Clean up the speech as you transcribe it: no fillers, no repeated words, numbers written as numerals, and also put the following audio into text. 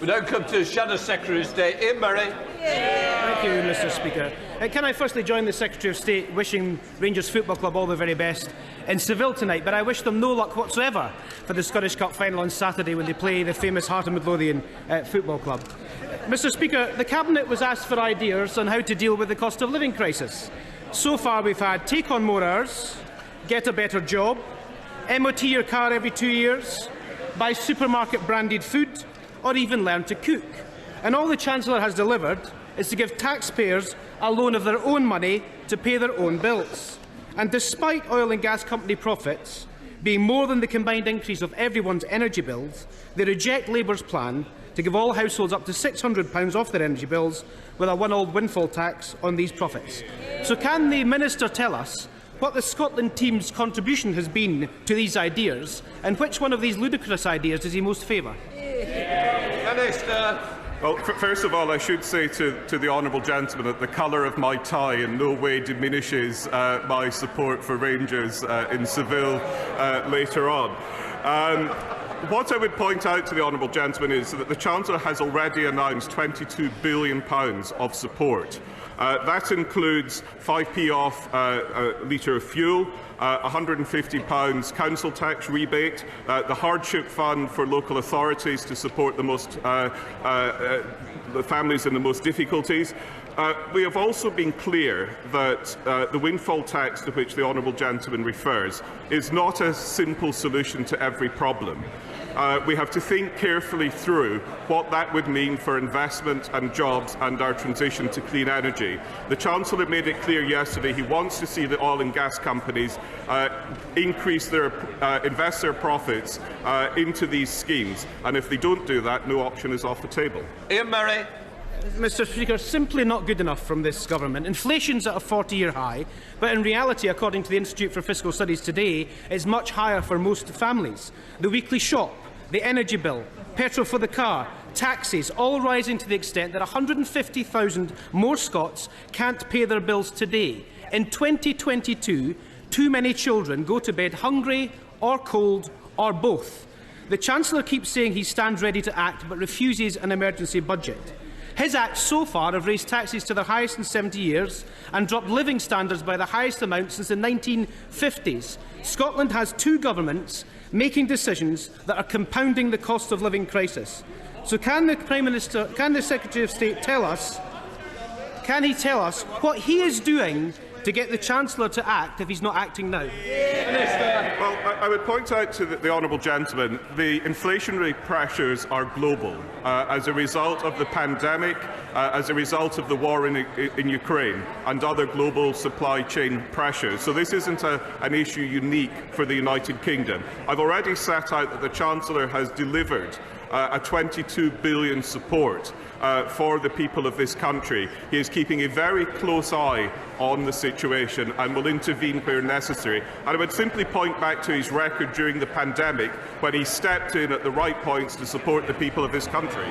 We now come to Shadow Secretary of State, Ian Murray. Thank you, Mr Speaker. Can I firstly join the Secretary of State wishing Rangers Football Club all the very best in Seville tonight, but I wish them no luck whatsoever for the Scottish Cup final on Saturday when they play the famous Heart of Midlothian Football Club. Mr Speaker, the Cabinet was asked for ideas on how to deal with the cost of living crisis. So far we've had take on more hours, get a better job, MOT your car every 2 years, buy supermarket branded food, or even learn to cook. And all the Chancellor has delivered is to give taxpayers a loan of their own money to pay their own bills. And despite oil and gas company profits being more than the combined increase of everyone's energy bills, they reject Labour's plan to give all households up to £600 off their energy bills with a one-off windfall tax on these profits. So can the Minister tell us what the Scotland team's contribution has been to these ideas, and which one of these ludicrous ideas does he most favour? Minister. Well, first of all, I should say to the honourable gentleman that the colour of my tie in no way diminishes my support for Rangers in Seville later on. What I would point out to the honourable gentleman is that the Chancellor has already announced £22 billion of support. That includes 5p off a litre of fuel, £150 council tax rebate, the hardship fund for local authorities to support the families in the most difficulties. We have also been clear that the windfall tax to which the honourable gentleman refers is not a simple solution to every problem. We have to think carefully through what that would mean for investment and jobs and our transition to clean energy. The Chancellor made it clear yesterday he wants to see the oil and gas companies invest their profits into these schemes, and if they don't do that, no option is off the table. Ian Murray. Mr Speaker, simply not good enough from this government. Inflation's at a 40-year high, but in reality, according to the Institute for Fiscal Studies today, is much higher for most families. The weekly shop, the energy bill, petrol for the car, taxes, all rising to the extent that 150,000 more Scots can't pay their bills today. In 2022, too many children go to bed hungry or cold or both. The Chancellor keeps saying he stands ready to act but refuses an emergency budget. His acts so far have raised taxes to their highest in 70 years and dropped living standards by the highest amount since the 1950s. Scotland has two governments making decisions that are compounding the cost of living crisis. So can the Prime Minister, can the Secretary of State tell us what he is doing to get the Chancellor to act if he's not acting now? Well, I would point out to the honourable gentleman the inflationary pressures are global as a result of the pandemic, as a result of the war in Ukraine and other global supply chain pressures. So this isn't an issue unique for the United Kingdom. I've already set out that the Chancellor has delivered a £22 billion support for the people of this country. He is keeping a very close eye on the situation and will intervene where necessary. And I would simply point back to his record during the pandemic when he stepped in at the right points to support the people of this country.